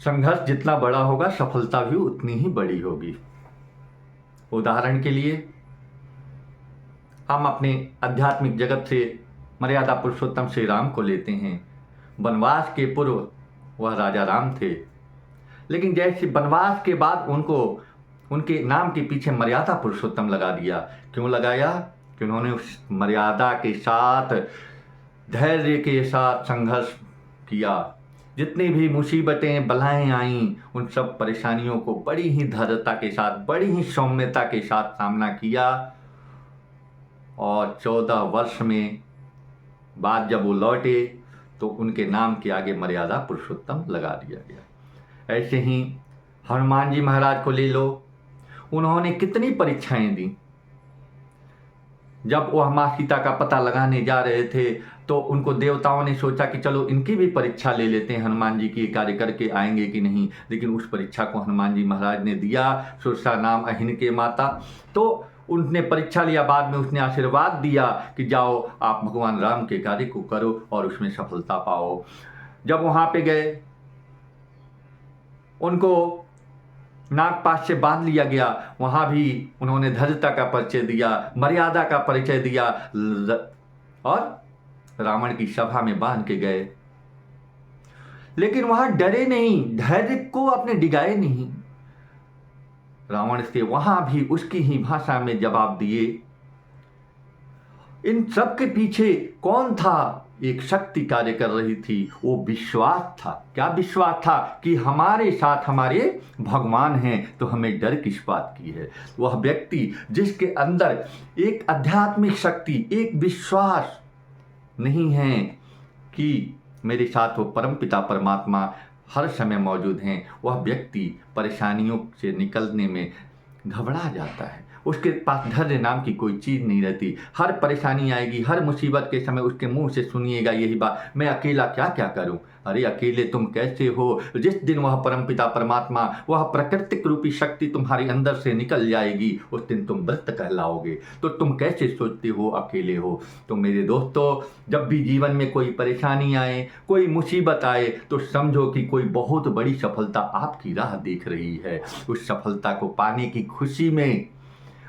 संघर्ष जितना बड़ा होगा सफलता भी उतनी ही बड़ी होगी। उदाहरण के लिए हम अपने आध्यात्मिक जगत से मर्यादा पुरुषोत्तम श्री राम को लेते हैं। वनवास के पूर्व वह राजा राम थे, लेकिन जैसे वनवास के बाद उनको उनके नाम के पीछे मर्यादा पुरुषोत्तम लगा दिया। क्यों लगाया? कि उन्होंने उस मर्यादा के साथ, धैर्य के साथ संघर्ष किया। जितनी भी मुसीबतें बलाएं आईं, उन सब परेशानियों को बड़ी ही धैर्यता के साथ, बड़ी ही सौम्यता के साथ सामना किया। और 14 वर्ष में बाद जब वो लौटे तो उनके नाम के आगे मर्यादा पुरुषोत्तम लगा दिया गया। ऐसे ही हनुमान जी महाराज को ले लो, उन्होंने कितनी परीक्षाएं दी। जब वह माँ सीता का पता लगाने जा रहे थे तो उनको देवताओं ने सोचा कि चलो इनकी भी परीक्षा ले लेते हैं, हनुमान जी की कार्य करके आएंगे कि नहीं। लेकिन उस परीक्षा को हनुमान जी महाराज ने दिया। सुरसा नाम अहिन के माता, तो उनने परीक्षा लिया। बाद में उसने आशीर्वाद दिया कि जाओ आप भगवान राम के कार्य को करो और उसमें सफलता पाओ। जब वहाँ पे गए, उनको नागपाश से बांध लिया गया। वहाँ भी उन्होंने धैर्यता का परिचय दिया, मर्यादा का परिचय दिया और रावण की सभा में बांध के गए। लेकिन वहाँ डरे नहीं, धैर्य को अपने डिगाए नहीं। रावण से वहाँ भी उसकी ही भाषा में जवाब दिए। इन सब के पीछे कौन था? एक शक्ति कार्य कर रही थी, वो विश्वास था। क्या विश्वास था? कि हमारे साथ हमारे भगवान हैं, तो हमें डर किस बात की है। वह व्यक्ति जिसके अंदर एक आध्यात्मिक शक्ति, एक विश्वास नहीं है कि मेरे साथ वो परमपिता परमात्मा हर समय मौजूद हैं, वह व्यक्ति परेशानियों से निकलने में घबरा जाता है। उसके पास धैर्य नाम की कोई चीज़ नहीं रहती। हर परेशानी आएगी, हर मुसीबत के समय उसके मुंह से सुनिएगा यही बात, मैं अकेला क्या क्या करूं। अरे अकेले तुम कैसे हो? जिस दिन वह परमपिता परमात्मा, वह प्राकृतिक रूपी शक्ति तुम्हारे अंदर से निकल जाएगी, उस दिन तुम व्रत कहलाओगे। तो तुम कैसे सोचते हो अकेले हो? तो मेरे दोस्तों, जब भी जीवन में कोई परेशानी आए, कोई मुसीबत आए, तो समझो कि कोई बहुत बड़ी सफलता आपकी राह देख रही है। उस सफलता को पाने की खुशी में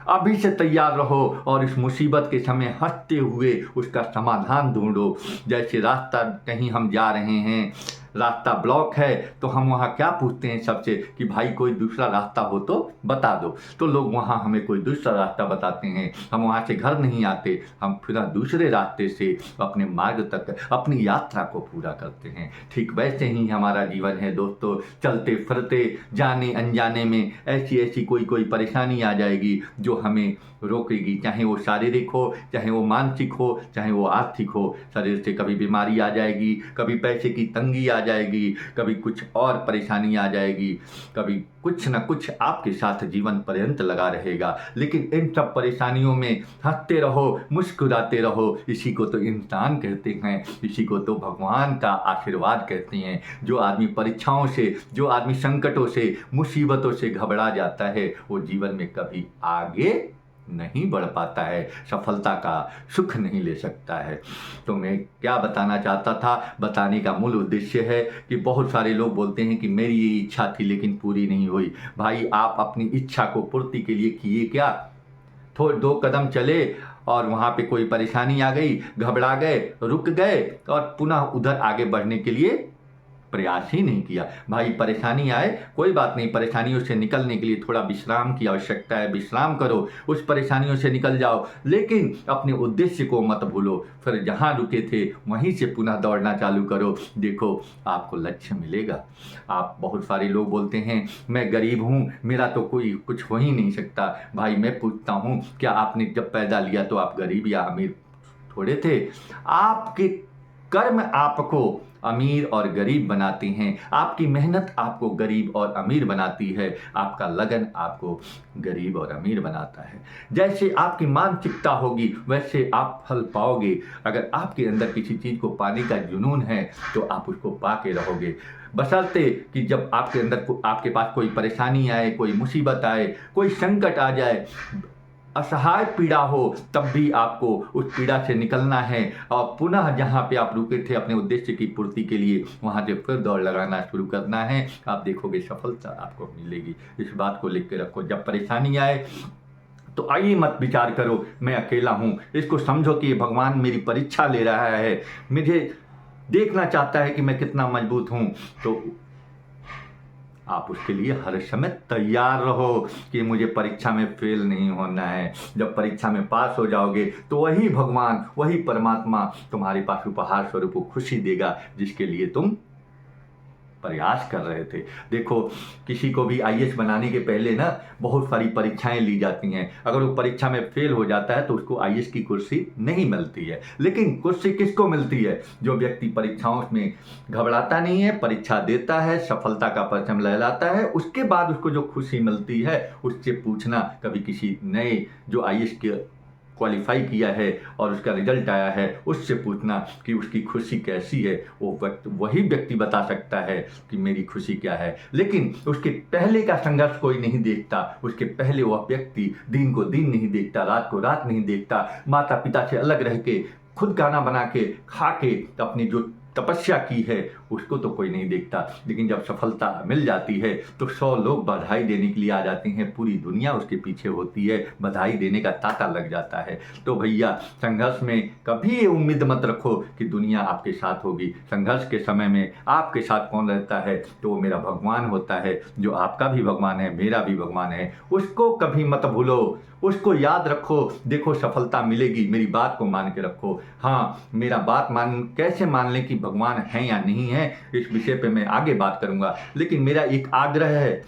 अभी से तैयार रहो और इस मुसीबत के समय हंसते हुए उसका समाधान ढूंढो। जैसे रास्ता कहीं हम जा रहे हैं, रास्ता ब्लॉक है, तो हम वहाँ क्या पूछते हैं सबसे कि भाई कोई दूसरा रास्ता हो तो बता दो। तो लोग वहाँ हमें कोई दूसरा रास्ता बताते हैं। हम वहाँ से घर नहीं आते, हम फिर दूसरे रास्ते से अपने मार्ग तक अपनी यात्रा को पूरा करते हैं। ठीक वैसे ही हमारा जीवन है दोस्तों। चलते फिरते जाने अनजाने में ऐसी कोई परेशानी आ जाएगी जो हमें रोकेगी, चाहे वो शारीरिक हो, चाहे वो मानसिक हो, चाहे वो आर्थिक हो। शरीर से कभी बीमारी आ जाएगी, कभी पैसे की तंगी आ जाएगी, कभी कुछ और परेशानी आ जाएगी, कभी कुछ न कुछ आपके साथ जीवन पर्यंत लगा रहेगा। लेकिन इन सब परेशानियों में हंसते रहो, मुस्कुराते रहो। इसी को तो इंसान कहते हैं, इसी को तो भगवान का आशीर्वाद कहते हैं। जो आदमी परीक्षाओं से, जो आदमी संकटों से, मुसीबतों से घबरा जाता है, वो जीवन में कभी आगे नहीं बढ़ पाता है, सफलता का सुख नहीं ले सकता है। तो मैं क्या बताना चाहता था, बताने का मूल उद्देश्य है कि बहुत सारे लोग बोलते हैं कि मेरी ये इच्छा थी लेकिन पूरी नहीं हुई। भाई आप अपनी इच्छा को पूर्ति के लिए किए क्या? थोड़े 2 कदम चले और वहाँ पे कोई परेशानी आ गई, घबरा गए, रुक गए और पुनः उधर आगे बढ़ने के लिए प्रयास ही नहीं किया। भाई परेशानी आए कोई बात नहीं, परेशानियों से निकलने के लिए थोड़ा विश्राम की आवश्यकता है, विश्राम करो, उस परेशानियों से निकल जाओ। लेकिन अपने उद्देश्य को मत भूलो। फिर जहाँ रुके थे वहीं से पुनः दौड़ना चालू करो। देखो आपको लक्ष्य मिलेगा। आप बहुत सारे लोग बोलते हैं मैं गरीब हूँ, मेरा तो कोई कुछ हो ही नहीं सकता। भाई मैं पूछता हूँ, क्या आपने जब पैदा लिया तो आप गरीब या अमीर थोड़े थे? आपके कर्म आपको अमीर और गरीब बनाते हैं, आपकी मेहनत आपको गरीब और अमीर बनाती है, आपका लगन आपको गरीब और अमीर बनाता है। जैसे आपकी मानसिकता होगी वैसे आप फल पाओगे। अगर आपके अंदर किसी चीज़ को पाने का जुनून है तो आप उसको पा के रहोगे। बशर्ते कि जब आपके अंदर आपके पास कोई परेशानी आए, कोई मुसीबत आए, कोई संकट आ जाए, असहाय पीड़ा हो तब भी आपको उस पीड़ा से निकलना है और पुनः जहाँ पे आप रुके थे अपने उद्देश्य की पूर्ति के लिए वहाँ से फिर दौड़ लगाना शुरू करना है। आप देखोगे सफलता आपको मिलेगी। इस बात को लिख के रखो। जब परेशानी आए तो आइए मत विचार करो मैं अकेला हूँ, इसको समझो कि ये भगवान मेरी परीक्षा ले रहा है, मुझे देखना चाहता है कि मैं कितना मजबूत हूँ। तो आप उसके लिए हर समय तैयार रहो कि मुझे परीक्षा में फेल नहीं होना है। जब परीक्षा में पास हो जाओगे तो वही भगवान, वही परमात्मा तुम्हारे पास उपहार स्वरूप खुशी देगा जिसके लिए तुम प्रयास कर रहे थे। देखो किसी को भी आईएएस बनाने के पहले ना बहुत सारी परीक्षाएं ली जाती हैं। अगर वो परीक्षा में फेल हो जाता है तो उसको आईएएस की कुर्सी नहीं मिलती है। लेकिन कुर्सी किसको मिलती है? जो व्यक्ति परीक्षाओं में घबराता नहीं है, परीक्षा देता है, सफलता का परचम लहराता है, उसके बाद उसको जो खुशी मिलती है उससे पूछना। कभी किसी नए जो आईएएस के क्वालिफाई किया है और उसका रिजल्ट आया है उससे पूछना कि उसकी खुशी कैसी है। वही व्यक्ति बता सकता है कि मेरी खुशी क्या है। लेकिन उसके पहले का संघर्ष कोई नहीं देखता। उसके पहले वह व्यक्ति दिन को दिन नहीं देखता, रात को रात नहीं देखता, माता पिता से अलग रह के खुद खाना बना के खा के अपनी जो तपस्या की है उसको तो कोई नहीं देखता। लेकिन जब सफलता मिल जाती है तो 100 लोग बधाई देने के लिए आ जाते हैं, पूरी दुनिया उसके पीछे होती है, बधाई देने का तांता लग जाता है। तो भैया संघर्ष में कभी ये उम्मीद मत रखो कि दुनिया आपके साथ होगी। संघर्ष के समय में आपके साथ कौन रहता है? तो वो मेरा भगवान होता है, जो आपका भी भगवान है, मेरा भी भगवान है। उसको कभी मत भूलो, उसको याद रखो। देखो सफलता मिलेगी, मेरी बात को मान के रखो। हाँ, मेरा बात कैसे मान लें कि भगवान है या नहीं है, इस विषय पे मैं आगे बात करूंगा। लेकिन मेरा एक आग्रह है,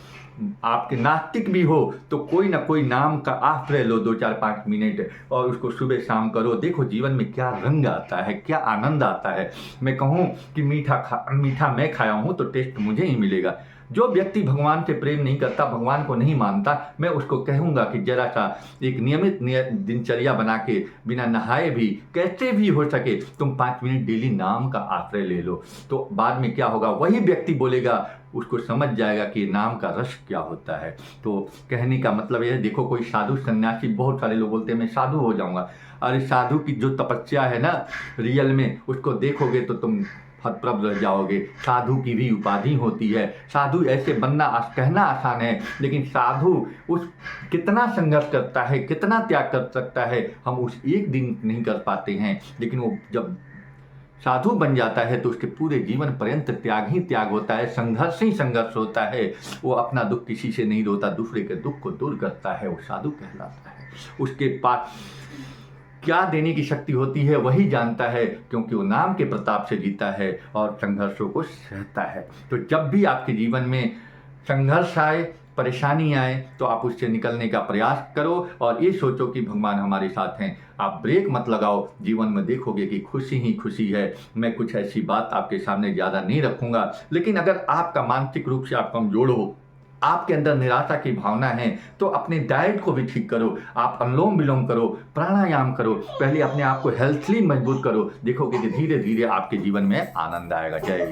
आपके नास्तिक भी हो तो कोई ना कोई नाम का आश्रय लो 2-4-5 मिनट और उसको सुबह शाम करो। देखो जीवन में क्या रंग आता है, क्या आनंद आता है। मैं कहूँ कि मीठा मैं खाया हूँ तो टेस्ट मुझे ही मिलेगा। जो व्यक्ति भगवान से प्रेम नहीं करता, भगवान को नहीं मानता, मैं उसको कहूँगा कि जरा सा एक नियमित दिनचर्या बना के बिना नहाए भी कैसे भी हो सके तुम 5 मिनट डेली नाम का आश्रय ले लो। तो बाद में क्या होगा, वही व्यक्ति बोलेगा, उसको समझ जाएगा कि नाम का रस क्या होता है। तो कहने का मतलब यह है, देखो कोई साधु सन्यासी, बहुत सारे लोग बोलते हैं मैं साधु हो जाऊंगा। अरे साधु की जो तपस्या है ना रियल में, उसको देखोगे तो तुम हतप्रभ रह जाओगे। साधु की भी उपाधि होती है। साधु ऐसे बनना कहना आसान है, लेकिन साधु उस कितना संघर्ष करता है, कितना त्याग कर सकता है, हम उस एक दिन नहीं कर पाते हैं। लेकिन वो जब साधु बन जाता है तो उसके पूरे जीवन पर्यंत त्याग ही त्याग होता है, संघर्ष ही संघर्ष होता है। वो अपना दुख किसी से नहीं रोता, दूसरे के दुख को दूर करता है, वो साधु कहलाता है। उसके पास क्या देने की शक्ति होती है वही जानता है, क्योंकि वो नाम के प्रताप से जीता है और संघर्षों को सहता है। तो जब भी आपके जीवन में संघर्ष आए, परेशानी आए, तो आप उससे निकलने का प्रयास करो और ये सोचो कि भगवान हमारे साथ हैं। आप ब्रेक मत लगाओ, जीवन में देखोगे कि खुशी ही खुशी है। मैं कुछ ऐसी बात आपके सामने ज़्यादा नहीं रखूँगा, लेकिन अगर आपका मानसिक रूप से आप कमजोर हो, आपके अंदर निराशा की भावना है, तो अपने डाइट को भी ठीक करो। आप अनुलोम विलोम करो, प्राणायाम करो, पहले अपने आप को हेल्थली मजबूत करो। देखोगे कि धीरे धीरे आपके जीवन में आनंद आएगा। जय